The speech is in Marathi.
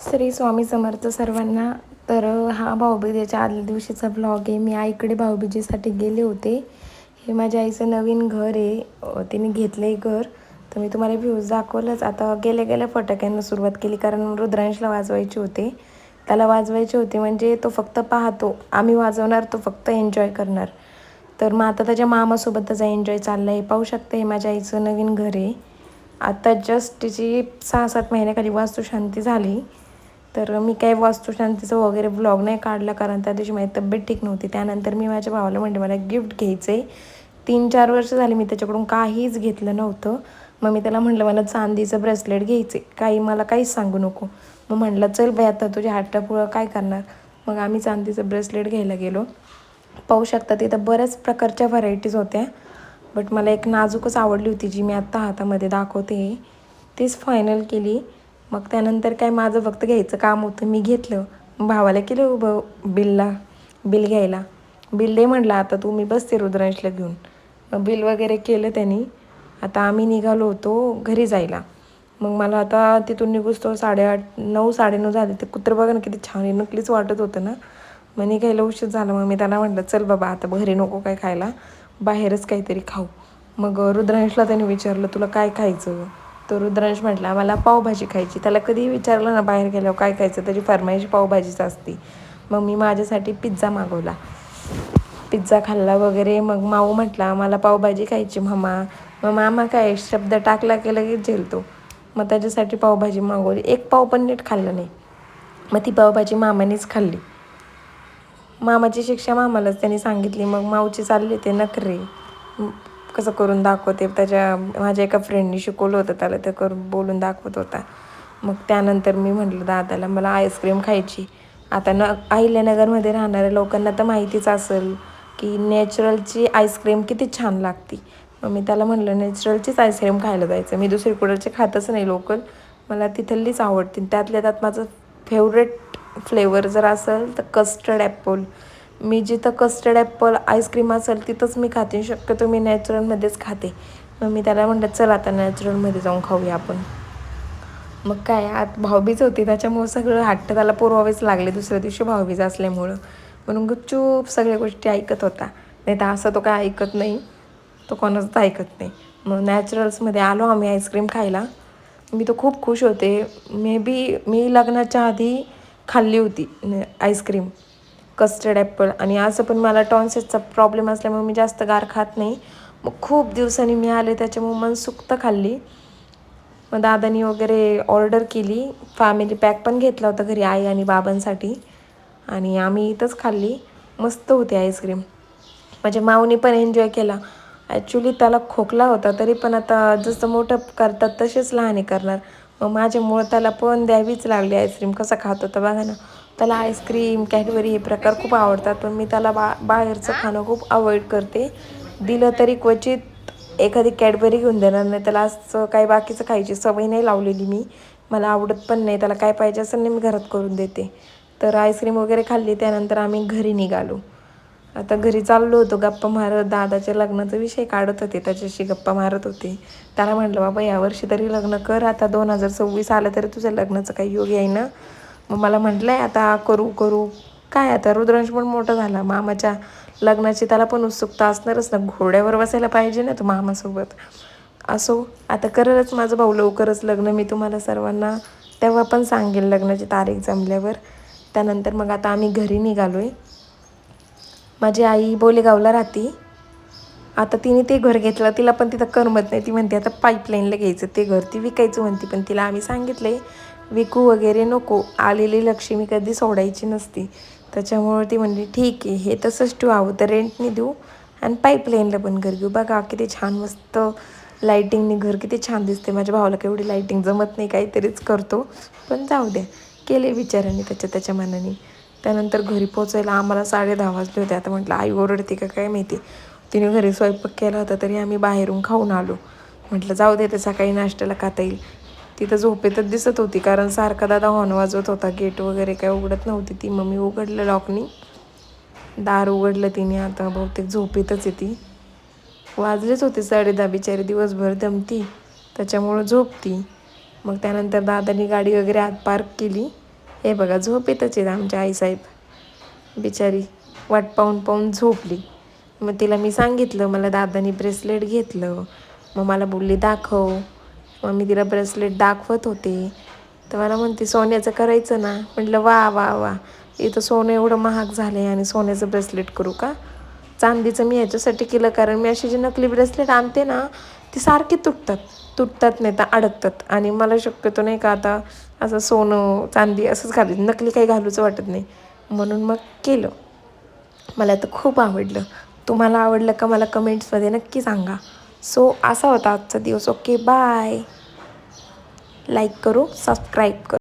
श्री स्वामी समर्थ सर्वांना. तर हा भाऊबीजेच्या आदल्या दिवशीचा ब्लॉग आहे. मी आईकडे भाऊबीजेसाठी गेले होते. हे माझ्या आईचं नवीन घर आहे, तिने घेतलं आहे घर. तर मी तुम्हाला व्ह्यूज दाखवलंच. आता गेल्या गेल्या फटाक्यांना सुरुवात केली, कारण रुद्रांशला वाजवायचे होते. त्याला वाजवायचे होते म्हणजे तो फक्त पाहतो, आम्ही वाजवणार, तो फक्त एन्जॉय करणार. तर मग आता त्याच्या मामासोबत त्याचा एन्जॉय चालला आहे. पाहू शकते, हे माझ्या आईचं नवीन घर आहे. आता जस्ट तिची 6-7 महिन्याखाली वास्तुशांती झाली. तर मी काही वास्तुशांतीचं वगैरे ब्लॉग नाही काढला, कारण त्या दिवशी माझी तब्येत ठीक नव्हती. त्यानंतर मी माझ्या भावाला म्हणते मला गिफ्ट घ्यायचं आहे. 3-4 वर्ष झाली मी त्याच्याकडून काहीच घेतलं नव्हतं. मग मी त्याला म्हटलं मला चांदीचं ब्रेसलेट घ्यायचं आहे, मला काहीच सांगू नको. मग म्हटलं चल बाई, आता तुझ्या हट्टापुळं काय करणार. मग आम्ही चांदीचं ब्रेसलेट घ्यायला गेलो. पाहू शकता तिथं बऱ्याच प्रकारच्या व्हरायटीज होत्या, बट मला एक नाजूकच आवडली होती, जी मी आत्ता हातामध्ये दाखवते. तीच फायनल केली. मग त्यानंतर काय माझं फक्त घ्यायचं काम होतं, मी घेतलं. भावाला केलं उभं बिल घ्यायला. बिल दे म्हटलं, आता तू मी बसते रुद्रांशला घेऊन. मग बिल वगैरे केलं त्यांनी. आता आम्ही निघालो होतो घरी जायला. मग मला आता तिथून निघूस तो 8:30-9 झाले. ते कुत्रं बघा ना किती छान आहे, नकलीच वाटत होतं ना. मग निघायला उशीर झाला. मग मी त्याला म्हटलं चल बाबा, आता घरी नको काय खायला, बाहेरच काहीतरी खाऊ. मग रुद्रांशला त्याने विचारलं तुला काय खायचं. तर रुद्रांश म्हटला मला पावभाजी खायची. त्याला कधीही विचारलं ना बाहेर गेल्यावर काय खायचं, त्याची फरमाईश पावभाजीच असते. मग मी माझ्यासाठी पिझ्झा मागवला. पिझ्झा खाल्ला वगैरे. मग माऊ म्हटला मला पावभाजी खायची मामा. मग मामा काय शब्द टाकला की लगेच झेलतो. मग त्याच्यासाठी पावभाजी मागवली. एक पाव पण नीट खाल्लं नाही. मग ती पावभाजी मामानेच खाल्ली. मामाची शिक्षा मामालाच त्यांनी सांगितली. मग माऊची चालले ते नखरे, कसं करून दाखवते. माझ्या एका फ्रेंडनी शिकवलं होतं त्याला, ते करून बोलून दाखवत होता. मग त्यानंतर मी म्हटलं दादाला मला आईस्क्रीम खायची. आता अहिल्यानगरमध्ये राहणाऱ्या लोकांना तर माहितीच असेल की नॅचरलची आईस्क्रीम किती छान लागते. मग मी त्याला म्हटलं नॅचरलचीच आईस्क्रीम खायला जायचं. मी दुसरी कुठलची खातच नाही लोकल, मला तिथलीच आवडते. त्यातल्या त्यात माझं फेवरेट फ्लेवर जर असेल तर कस्टर्ड ॲपल. मी जिथं कस्टर्ड ॲपल आईस्क्रीम असेल तिथंच मी खाते. शक्यतो मी नॅचरलमध्येच खाते. मग मी त्याला म्हटलं चल आता नॅचरलमध्ये जाऊन खाऊया आपण. मग काय, आत भाऊबीज होती त्याच्यामुळं सगळं हट्ट त्याला पुरवावेच लागले. दुसऱ्या दिवशी भाऊबीज असल्यामुळं म्हणून गुपचूप सगळ्या गोष्टी ऐकत होता. नाही तर असं तो काय ऐकत नाही, तो कोणाचंच ऐकत नाही. मग नॅचरल्समध्ये आलो आम्ही आईस्क्रीम खायला. मी तर खूप खुश होते. मी लग्नाच्या आधी खाल्ली होती आईस्क्रीम कस्टर्ड ॲपल. आणि असं पण मला टॉन्सिलचा प्रॉब्लेम असल्यामुळे मी जास्त गार खात नाही. मग खूप दिवसांनी मी आले त्याच्यामुळे मनसोक्त खाल्ली. मग दादानी वगैरे ऑर्डर केली. फॅमिली पॅक पण घेतला होता घरी आई आणि बाबांसाठी, आणि आम्ही इथंच खाल्ली. मस्त होती आईस्क्रीम. माझ्या माऊनी पण एन्जॉय केला. ॲक्च्युली त्याला खोकला होता, तरी पण आता जसं मोठं करतात तसेच लहाने करणार. मग माझ्यामुळं त्याला पण द्यावीच लागली आईस्क्रीम. कसा खात होता बघा ना. त्याला आईस्क्रीम कॅडबरी हे प्रकार खूप आवडतात, पण मी त्याला बाहेरचं खाणं खूप अवॉइड करते. दिलं तरी क्वचित एखादी कॅडबरी घेऊन देणार, नाही त्याला असं काही बाकीचं खायची सवय नाही लावलेली मी. मला आवडत पण नाही. त्याला काय पाहिजे असेल नाही मी घरात करून देते. तर आईस्क्रीम वगैरे खाल्ली. त्यानंतर आम्ही घरी निघालो. आता घरी चाललो होतो गप्पा मारत. दादाच्या लग्नाचा विषय काढत होते, त्याच्याशी गप्पा मारत होते. त्याला म्हटलं बाबा यावर्षी तरी लग्न कर, आता 2026 आलं तरी तुझ्या लग्नाचं काही योग आहे ना. मग मला म्हटलं आहे आता करू काय. आता रुद्रांश पण मोठा झाला, मामाच्या लग्नाची त्याला पण उत्सुकता असणारच ना. घोड्यावर बसायला पाहिजे ना तो मामासोबत. असो, आता करेलच माझं भाऊ लवकरच लग्न. मी तुम्हाला सर्वांना तेव्हा पण सांगेल लग्नाची तारीख जमल्यावर. त्यानंतर मग आता आम्ही घरी निघालो आहे. माझी आई बोलेगावला राहते. आता तिने ते घर घेतलं, तिला पण तिथं करमत नाही. ती म्हणते आता पाईपलाईनला घ्यायचं ते घर, ती विकायचं म्हणते. पण तिला आम्ही सांगितलं आहे विकू वगैरे नको, आलेली लक्ष्मी कधी सोडायची नसती. त्याच्यामुळे ती म्हणली ठीक आहे, हे तसंच ठेवू, हवं तर रेंटने देऊ आणि पाईपलाईनला पण घर घेऊ. बघा किती छान मस्त लाईटिंगने घर किती छान दिसते. माझ्या भावाला केवढी लाईटिंग जमत नाही, काहीतरीच करतो, पण जाऊ द्या, केले विचारांनी त्याच्या मनाने. त्यानंतर घरी पोचायला आम्हाला 10:30 वाजले होते. आता म्हटलं आई ओरडते का काय माहिती. तिने घरी स्वयंपाक केला होता तरी आम्ही बाहेरून खाऊन आलो. म्हटलं जाऊ दे, तर सकाळी नाश्त्याला खाता येईल. तिथं झोपेतच दिसत होती, कारण सारखा दादा हॉर्न वाजवत होता. गेट वगैरे काय उघडत नव्हती ती. मग मी उघडलं लॉकनी, दार उघडलं तिने. आता बहुतेक झोपेतच आहे ती. वाजलेच होते 10:30. बिचारी दिवसभर दमती, त्याच्यामुळं झोपती. मग त्यानंतर दादानी गाडी वगैरे आत पार्क केली. हे बघा झोपेतच आहेत आमच्या आईसाहेब, बिचारी वाट पाहून पाहून झोपली. मग तिला मी सांगितलं मला दादानी ब्रेसलेट घेतलं. मग मला बोलली दाखव. मग मी तिला ब्रेसलेट दाखवत होते. तर मला म्हणते सोन्याचं करायचं ना. म्हटलं वा वा वा, इथं सोनं एवढं महाग झालं आहे आणि सोन्याचं ब्रेसलेट करू का. चांदीचं मी ह्याच्यासाठी केलं कारण मी अशी जी नकली ब्रेसलेट आणते ना ती सारखी तुटतात नाही तर अडकतात. आणि मला शक्यतो नाही का आता असं सोनं चांदी असंच घालू, नकली काही घालूचं वाटत नाही. म्हणून मग केलं. मला तर खूप आवडलं. तुम्हाला आवडलं का मला कमेंट्समध्ये नक्की सांगा. सो असा होता आजचा दिवस. Okay bye. लाईक करू, सबस्क्राईब करू.